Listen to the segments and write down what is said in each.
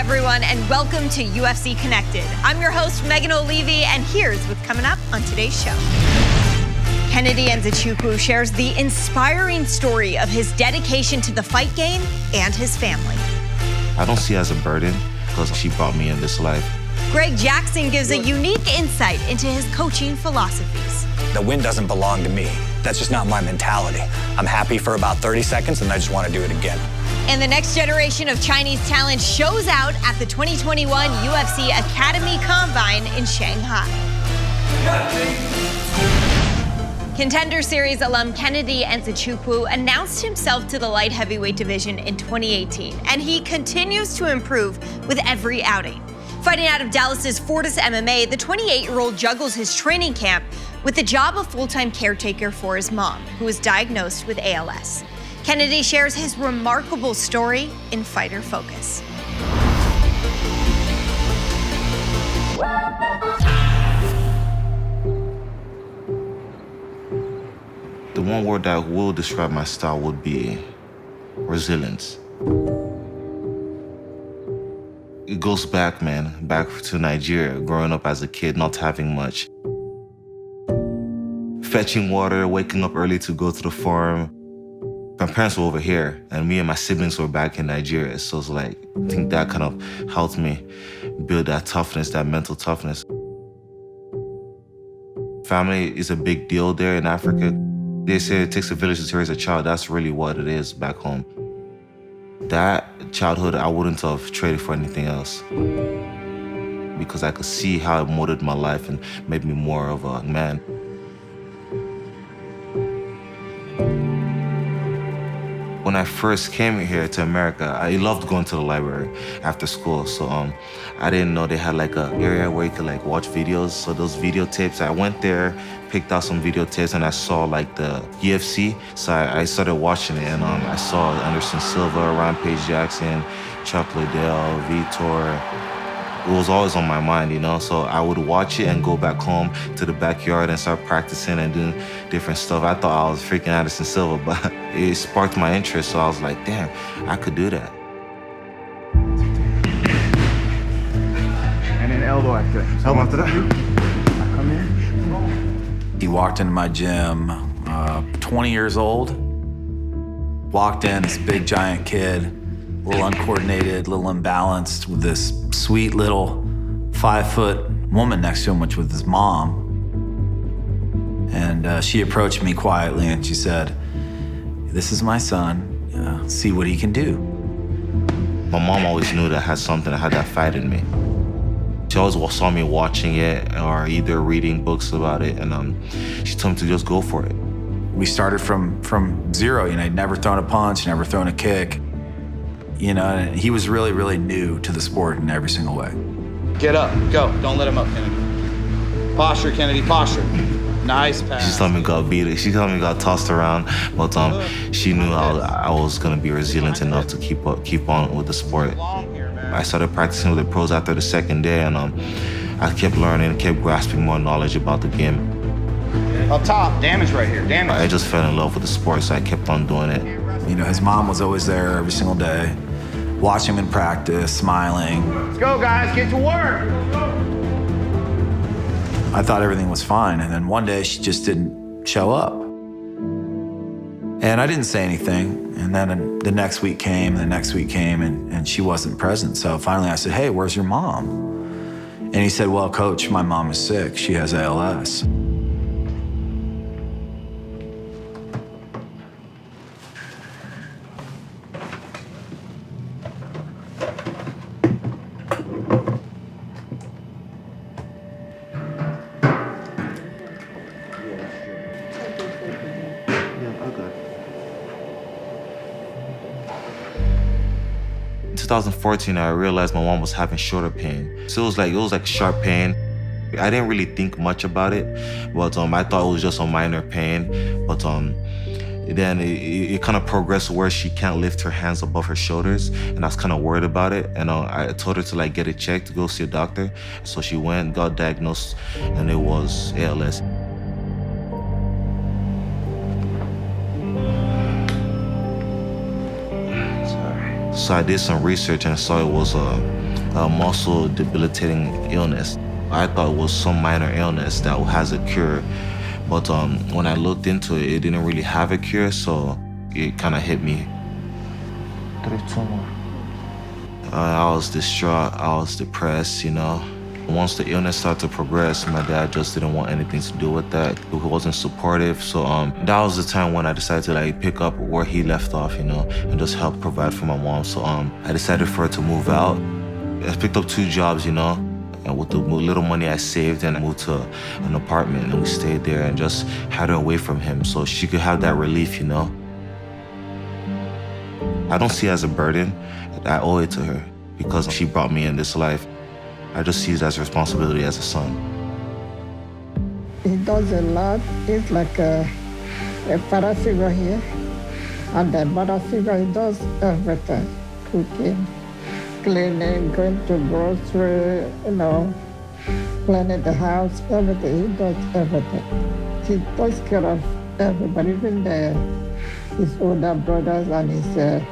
everyone, and welcome to UFC Connected. I'm your host, Megan O'Leary, and here's what's coming up on today's show. Kennedy Nzechukwu shares the inspiring story of his dedication to the fight game and his family. I don't see it as a burden because she brought me in this life. Greg Jackson gives a unique insight into his coaching philosophies. The win doesn't belong to me. That's just not my mentality. I'm happy for about 30 seconds and I just want to do it again. And the next generation of Chinese talent shows out at the 2021 UFC Academy Combine in Shanghai. Contender Series alum Kennedy Nzechukwu announced himself to the light heavyweight division in 2018, and he continues to improve with every outing. Fighting out of Dallas's Fortis MMA, the 28-year-old juggles his training camp with the job of full-time caretaker for his mom, who was diagnosed with ALS. Kennedy shares his remarkable story in Fighter Focus. The one word that will describe my style would be resilience. It goes back, man, back to Nigeria, growing up as a kid, not having much. Fetching water, waking up early to go to the farm. My parents were over here, and me and my siblings were back in Nigeria. So it's like, I think that kind of helped me build that toughness, that mental toughness. Family is a big deal there in Africa. They say it takes a village to raise a child. That's really what it is back home. That childhood, I wouldn't have traded for anything else because I could see how it molded my life and made me more of a man. When I first came here to America, I loved going to the library after school. So I didn't know they had like an area where you could like watch videos. So those videotapes, I went there, picked out some videotapes, and I saw like the UFC. So I started watching it, and I saw Anderson Silva, Rampage Jackson, Chuck Liddell, Vitor. It was always on my mind, you know? So I would watch it and go back home to the backyard and start practicing and doing different stuff. I thought I was freaking Anderson Silva, but it sparked my interest. So I was like, damn, I could do that. And an elbow after that. Elbow after that. I come in. He walked into my gym, 20 years old. Walked in, this big giant kid, a little uncoordinated, a little imbalanced, with this sweet little 5-foot woman next to him, which was his mom. And she approached me quietly and she said, "This is my son, see what he can do." My mom always knew that I had something, I had that fight in me. She always saw me watching it or either reading books about it, and she told me to just go for it. We started from zero, you know, he'd never thrown a punch, never thrown a kick. You know, and he was really, really new to the sport in every single way. Get up, go. Don't let him up, Kennedy. Posture, Kennedy, posture. Nice pass. She told me got beat. She told me got tossed around, but she knew I was gonna be resilient enough to keep on with the sport. I started practicing with the pros after the second day, and I kept learning, kept grasping more knowledge about the game. Up top, damage right here, damage. I just fell in love with the sport, so I kept on doing it. You know, his mom was always there every single day, watching him in practice, smiling. Let's go, guys, get to work. I thought everything was fine, and then one day she just didn't show up. And I didn't say anything, and then the next week came, and the next week came, and she wasn't present. So finally I said, "Hey, where's your mom?" And he said, "Well, coach, my mom is sick. She has ALS." In 2014, I realized my mom was having shoulder pain. So it was like sharp pain. I didn't really think much about it, but I thought it was just a minor pain. But then it kind of progressed where she can't lift her hands above her shoulders, and I was kind of worried about it. And I told her to like get it checked, to go see a doctor. So she went, got diagnosed, and it was ALS. So I did some research and saw it was a muscle debilitating illness. I thought it was some minor illness that has a cure, but when I looked into it, it didn't really have a cure, so it kind of hit me. 3 more. I was distraught, I was depressed, you know. Once the illness started to progress, my dad just didn't want anything to do with that. He wasn't supportive, so that was the time when I decided to like pick up where he left off, you know, and just help provide for my mom. So I decided for her to move out. I picked up 2 jobs, you know, and with the little money I saved, and I moved to an apartment, and we stayed there and just had her away from him so she could have that relief, you know. I don't see it as a burden. I owe it to her because she brought me in this life. I just see it as a responsibility as a son. He does a lot. He's like a father figure here. And the mother figure, he does everything. Cooking, cleaning, going to grocery, you know, cleaning the house, everything. He does everything. He takes care of everybody, even his older brothers and his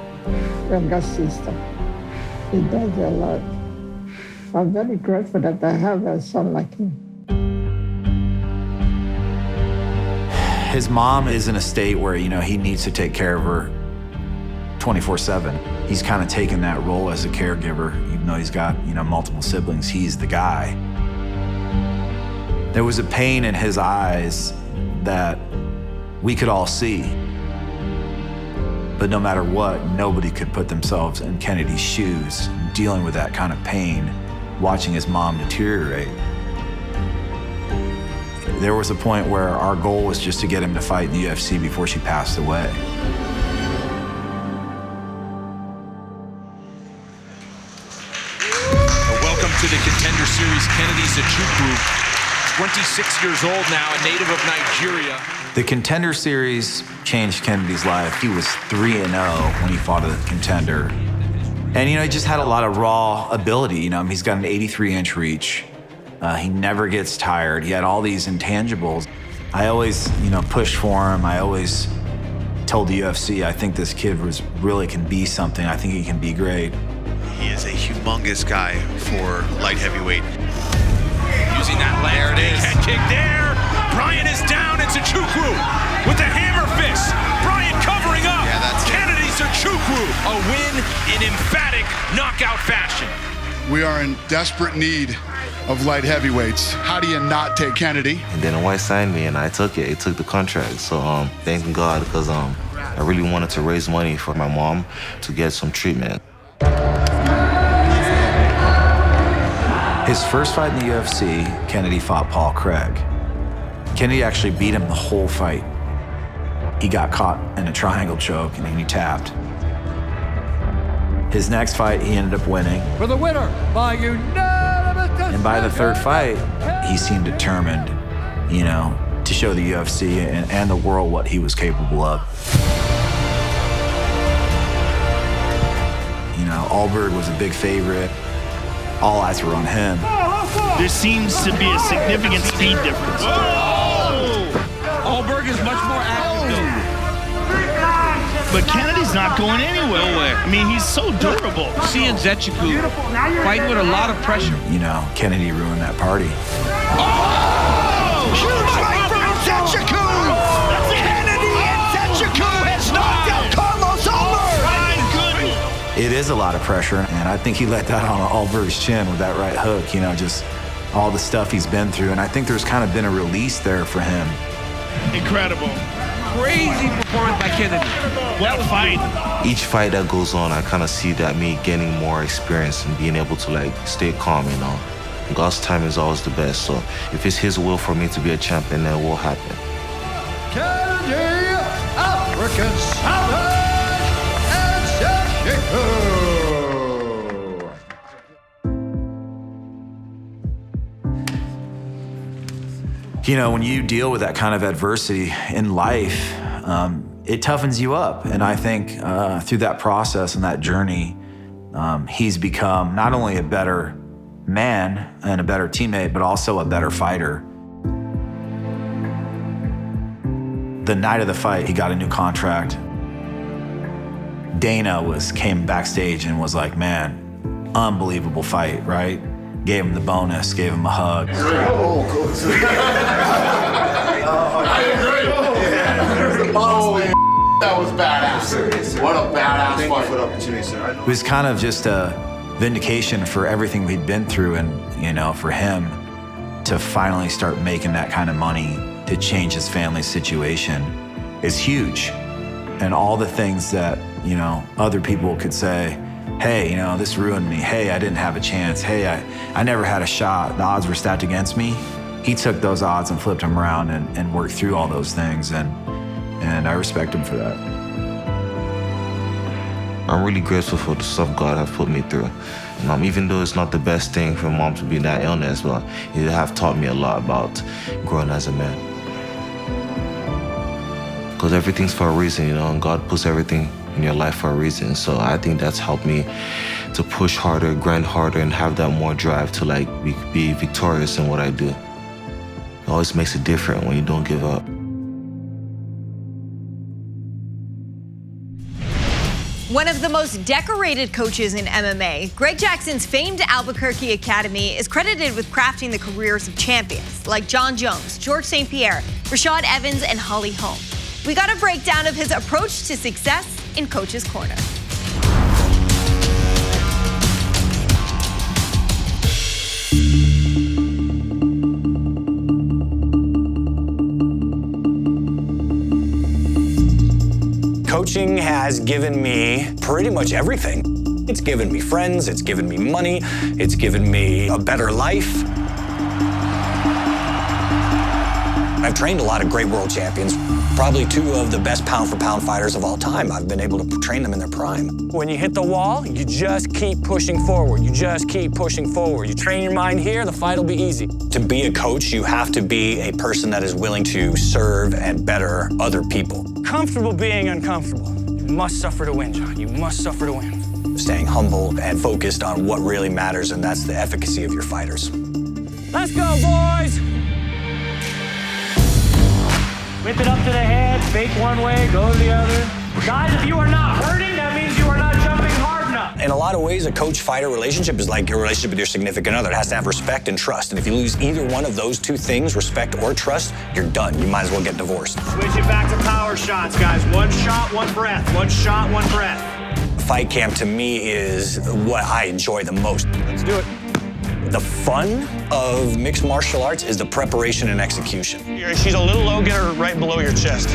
younger sister. He does a lot. I'm very grateful that I have a son like him. His mom is in a state where, you know, he needs to take care of her 24/7. He's kind of taken that role as a caregiver, even though he's got, you know, multiple siblings. He's the guy. There was a pain in his eyes that we could all see. But no matter what, nobody could put themselves in Kennedy's shoes, dealing with that kind of pain, watching his mom deteriorate. There was a point where our goal was just to get him to fight in the UFC before she passed away. Welcome to the Contender Series, Kennedy Nzechukwu, 26 years old now, a native of Nigeria. The Contender Series changed Kennedy's life. He was 3-0 when he fought a contender. And, you know, he just had a lot of raw ability. You know, he's got an 83-inch reach. He never gets tired. He had all these intangibles. I always, you know, pushed for him. I always told the UFC, I think this kid really can be something. I think he can be great. He is a humongous guy for light heavyweight. Using that leg. There it is. Head kick there. Brian is down. It's Nzechukwu with the hammer fist. Brian covering up. Yeah, that's it. Kennedy Nzechukwu, a win in emphatic knockout fashion. We are in desperate need of light heavyweights. How do you not take Kennedy? And then White signed me and I took it. He took the contract. So thank God, because I really wanted to raise money for my mom to get some treatment. His first fight in the UFC, Kennedy fought Paul Craig. Kennedy actually beat him the whole fight. He got caught in a triangle choke and he tapped. His next fight, he ended up winning. For the winner, by unanimous decision. And by the third fight, he seemed determined, you know, to show the UFC and the world what he was capable of. You know, Alberg was a big favorite. All eyes were on him. There seems to be a significant speed difference. Alberg is much more active though. But Kennedy's not going anywhere. Nowhere. I mean, he's so durable. Seeing Nzechukwu fighting with a lot of pressure. You know, Kennedy ruined that party. Huge right from Nzechukwu! Kennedy and Nzechukwu has knocked out Carlos Alberg! My goodness! It is a lot of pressure, and I think he let that on Alberg's chin with that right hook, you know, just all the stuff he's been through. And I think there's kind of been a release there for him. Incredible. Crazy performance by Kennedy. What a fight. Each fight that goes on, I kind of see that me gaining more experience and being able to like stay calm, you know. God's time is always the best, so if it's his will for me to be a champion, then it will happen. Kennedy, African Savage, Nzechukwu. You know, when you deal with that kind of adversity in life, it toughens you up. And I think through that process and that journey, he's become not only a better man and a better teammate, but also a better fighter. The night of the fight, he got a new contract. Dana came backstage and was like, man, unbelievable fight, right? Gave him the bonus, gave him a hug. Oh, cool. That was badass. What a badass fight. For the opportunity, sir. It was kind of just a vindication for everything we'd been through, and, you know, for him to finally start making that kind of money to change his family's situation is huge. And all the things that, you know, other people could say, hey, you know, this ruined me. Hey, I didn't have a chance. Hey, I never had a shot. The odds were stacked against me. He took those odds and flipped them around and worked through all those things. And I respect him for that. I'm really grateful for the stuff God has put me through. Even though it's not the best thing for Mom to be in that illness, but it have taught me a lot about growing as a man. Because everything's for a reason, you know, and God puts everything in your life for a reason. So I think that's helped me to push harder, grind harder, and have that more drive to like be victorious in what I do. It always makes it different when you don't give up. One of the most decorated coaches in MMA, Greg Jackson's famed Albuquerque Academy is credited with crafting the careers of champions like John Jones, George St. Pierre, Rashad Evans, and Holly Holm. We got a breakdown of his approach to success in Coach's Corner. Coaching has given me pretty much everything. It's given me friends, it's given me money, it's given me a better life. I've trained a lot of great world champions, probably two of the best pound-for-pound fighters of all time. I've been able to train them in their prime. When you hit the wall, you just keep pushing forward. You just keep pushing forward. You train your mind here, the fight will be easy. To be a coach, you have to be a person that is willing to serve and better other people. Comfortable being uncomfortable. You must suffer to win, John. You must suffer to win. Staying humble and focused on what really matters, and that's the efficacy of your fighters. Let's go, boys! Whip it up to the head, fake one way, go the other. Guys, if you are not hurting, that means you are not jumping hard enough. In a lot of ways, a coach-fighter relationship is like your relationship with your significant other. It has to have respect and trust. And if you lose either one of those two things, respect or trust, you're done. You might as well get divorced. Switch it back to power shots, guys. One shot, one breath. One shot, one breath. Fight camp to me is what I enjoy the most. Let's do it. The fun of mixed martial arts is the preparation and execution. She's a little low, get her right below your chest.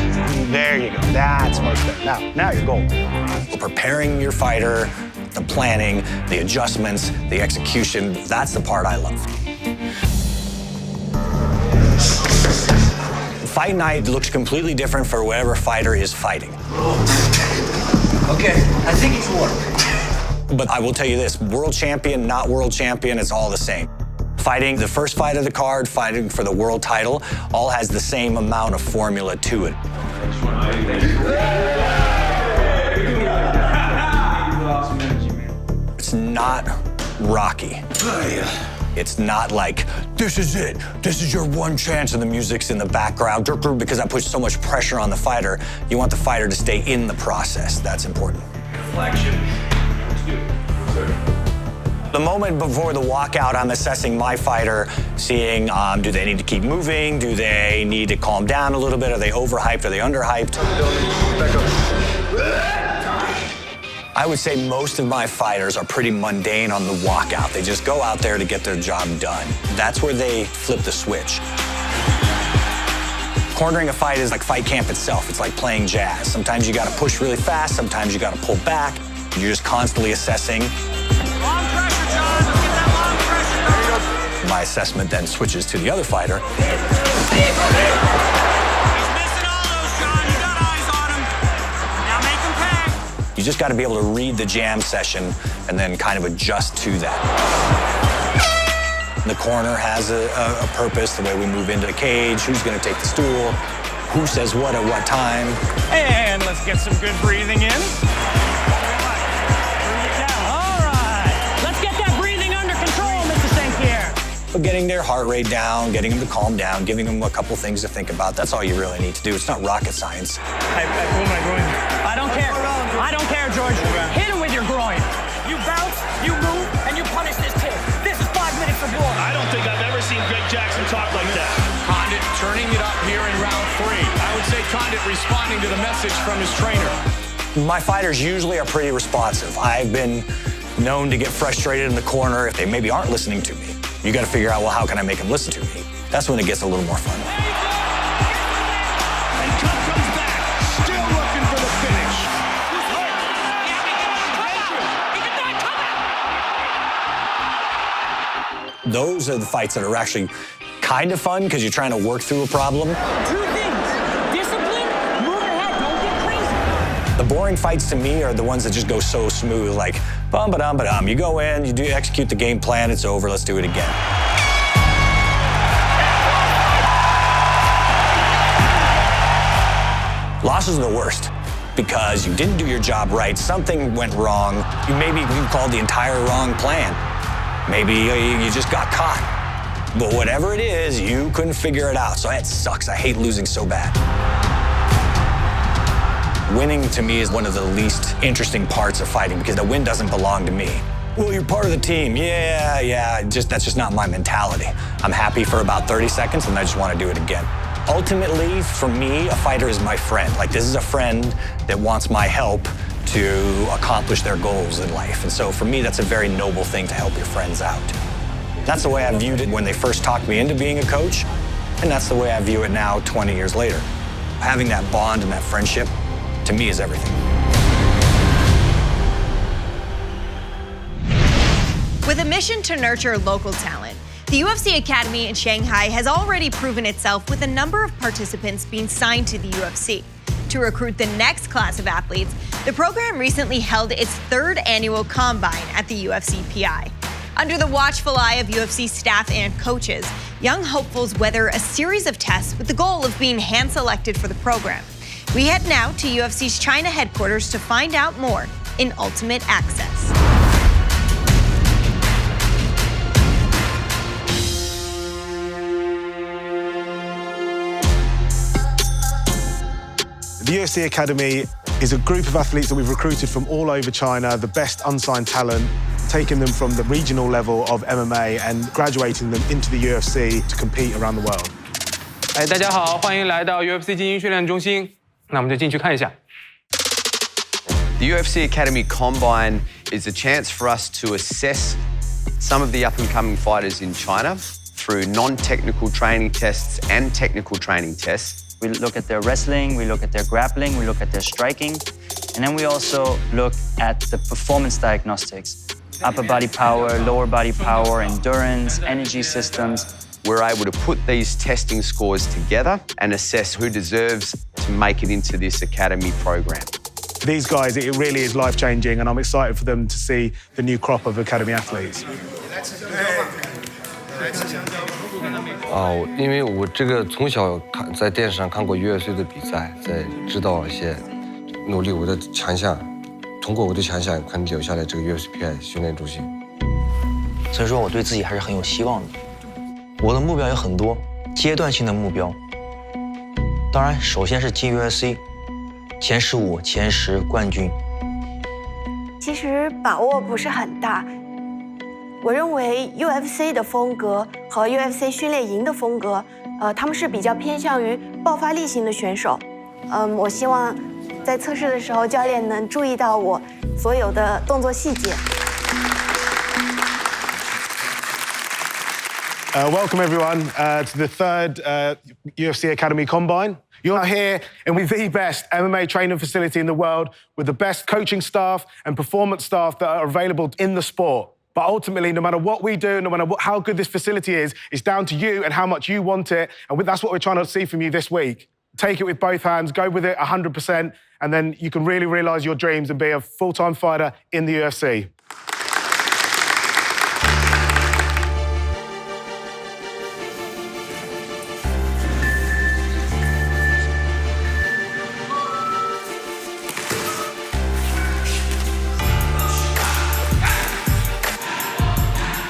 There you go, that's much better. Now you're golden. Preparing your fighter, the planning, the adjustments, the execution, that's the part I love. Fight night looks completely different for whatever fighter is fighting. Okay, I think it's work. But I will tell you this, world champion, not world champion, it's all the same. Fighting the first fight of the card, fighting for the world title, all has the same amount of formula to it. It's not Rocky. It's not like, this is it, this is your one chance, and the music's in the background, because I put so much pressure on the fighter. You want the fighter to stay in the process, that's important. Reflection. The moment before the walkout, I'm assessing my fighter, seeing do they need to keep moving? Do they need to calm down a little bit? Are they overhyped? Are they underhyped? I would say most of my fighters are pretty mundane on the walkout. They just go out there to get their job done. That's where they flip the switch. Cornering a fight is like fight camp itself. It's like playing jazz. Sometimes you gotta push really fast, sometimes you gotta pull back. You're just constantly assessing. Long pressure, John. Let's get that long pressure. My assessment then switches to the other fighter. He's missing all those, John. You got eyes on him. Now make him pay. You just got to be able to read the jam session and then kind of adjust to that. The corner has a purpose, the way we move into the cage, who's going to take the stool, who says what at what time. And let's get some good breathing in. But getting their heart rate down, getting them to calm down, giving them a couple things to think about, that's all you really need to do. It's not rocket science. I pull my groin. I don't care. I don't care, George. Hit him with your groin. You bounce, you move, and at responding to the message from his trainer. My fighters usually are pretty responsive. I've been known to get frustrated in the corner if they maybe aren't listening to me. You got to figure out, well, how can I make them listen to me? That's when it gets a little more fun. And Cook comes back, still looking for the finish. Those are the fights that are actually kind of fun because you're trying to work through a problem. Two things. Discipline, move your head, don't get crazy. The boring fights to me are the ones that just go so smooth, like bum-ba-dum-ba-dum. You go in, you do execute the game plan, it's over, let's do it again. Losses are the worst because you didn't do your job right, something went wrong, maybe you called the entire wrong plan. Maybe you just got caught. But whatever it is, you couldn't figure it out. So it sucks. I hate losing so bad. Winning to me is one of the least interesting parts of fighting because the win doesn't belong to me. Well, you're part of the team. Yeah, that's just not my mentality. I'm happy for about 30 seconds and I just want to do it again. Ultimately, for me, a fighter is my friend. Like, this is a friend that wants my help to accomplish their goals in life. And so for me, that's a very noble thing to help your friends out. That's the way I viewed it when they first talked me into being a coach, and that's the way I view it now 20 years later. Having that bond and that friendship, to me, is everything. With a mission to nurture local talent, the UFC Academy in Shanghai has already proven itself with a number of participants being signed to the UFC. To recruit the next class of athletes, the program recently held its 3rd annual Combine at the UFC PI. Under the watchful eye of UFC staff and coaches, young hopefuls weather a series of tests with the goal of being hand-selected for the program. We head now to UFC's China headquarters to find out more in Ultimate Access. The UFC Academy is a group of athletes that we've recruited from all over China, the best unsigned talent, taking them from the regional level of MMA and graduating them into the UFC to compete around the world. 大家好，欢迎来到 UFC 精英训练中心。那我们就进去看一下。The UFC Academy Combine is a chance for us to assess some of the up-and-coming fighters in China through non-technical training tests and technical training tests. We look at their wrestling, we look at their grappling, we look at their striking, and then we also look at the performance diagnostics. Upper body power, lower body power, endurance, energy systems. We're able to put these testing scores together and assess who deserves to make it into this academy program. These guys, it really is life-changing, and I'm excited for them to see the new crop of academy athletes. 因为我这个从小在电视上看过 UFC 的比赛，在知道一些努力我的强项，通过我的强项可能留下来这个 UFC PI 训练中心。所以说我对自己还是很有希望的。我的目标有很多，阶段性的目标。当然，首先是进 UFC 前15、前10冠军。其实把握不是很大。我认为 UFC 的风格和 UFC 训练营的风格，他们是比较偏向于爆发力型的选手。我希望在测试的时候，教练能注意到我所有的动作细节。Welcome everyone to the 3rd UFC Academy Combine. You're here and with the best MMA training facility in the world, with the best coaching staff and performance staff that are available in the sport. But ultimately, no matter what we do, no matter how good this facility is, it's down to you and how much you want it. And that's what we're trying to see from you this week. Take it with both hands, go with it 100%, and then you can really realise your dreams and be a full-time fighter in the UFC.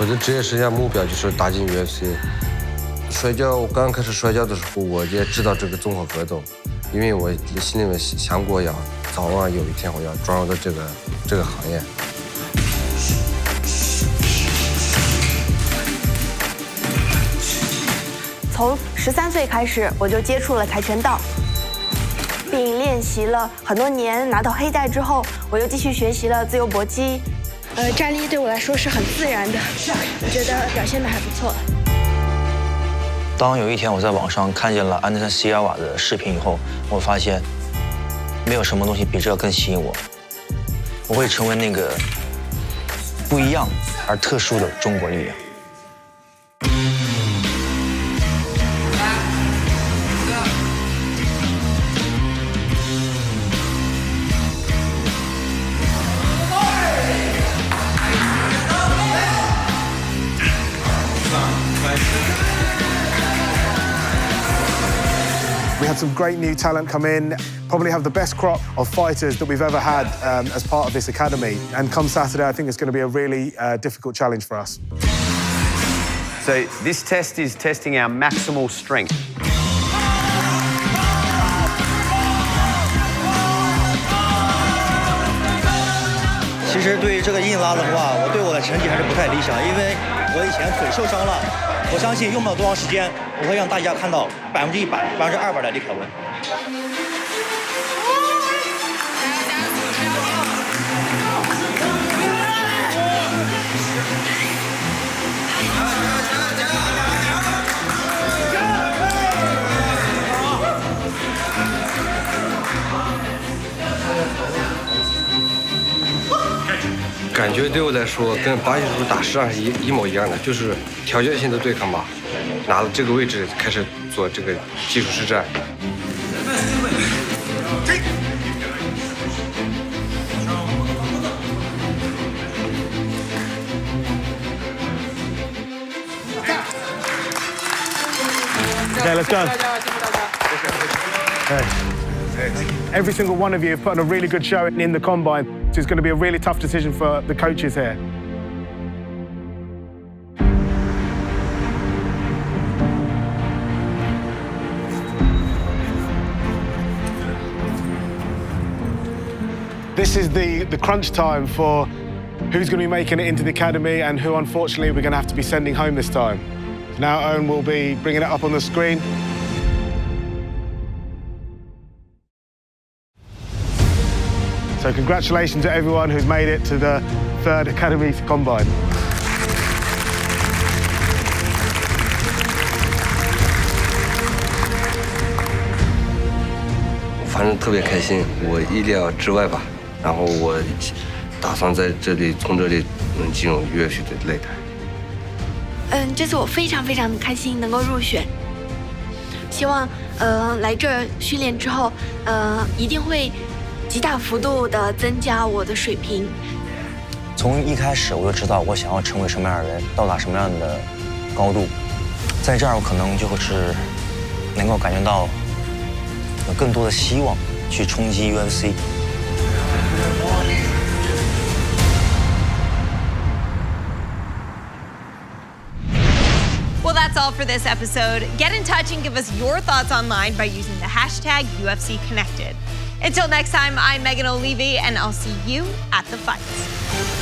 我的职业生涯目标就是打进 UFC。摔跤，我刚开始摔跤的时候，我也知道这个综合格斗，因为我心里面想过要早晚有一天我要转入到这个行业。从13岁开始，我就接触了跆拳道。并练习了很多年，拿到黑带之后，我又继续学习了自由搏击。站立对我来说是很自然的，我觉得表现得还不错。当有一天我在网上看见了安德森·西尔瓦的视频以后，我发现没有什么东西比这更吸引我。我会成为那个不一样而特殊的中国力量。We had some great new talent come in, probably have the best crop of fighters that we've ever had as part of this academy. And come Saturday, I think it's going to be a really difficult challenge for us. So this test is testing our maximal strength. 其实对于这个硬拉的话，我对我的成绩还是不太理想，因为我以前腿受伤了。我相信用不了多长时间，我会让大家看到100%、200%的李凯文。感觉对我来说跟巴西术打实际上是一模一样的，就是条件性的对抗吧。拿了这个位置开始做这个技术实战。Okay, let's go. Okay. Every single one of you have put on a really good show in the combine, so it's going to be a really tough decision for the coaches here. This is the crunch time for who's going to be making it into the academy and who, unfortunately, we're going to have to be sending home this time. Now Owen will be bringing it up on the screen. So congratulations to everyone who's made it to the 3rd Academy Combine. 反正特别开心，我意料之外吧。然后我打算在这里从这里能进入UFC的擂台。这次我非常开心能够入选，希望来这儿训练之后，一定会极大幅度的增加我的水平。从一开始我就知道我想要成为什么样的人，到达什么样的高度，在这儿我可能就是能够感觉到有更多的希望去冲击 UFC。Well, that's all for this episode. Get in touch and give us your thoughts online by using the hashtag #UFCConnected. Until next time, I'm Megan O'Leary, and I'll see you at the fights.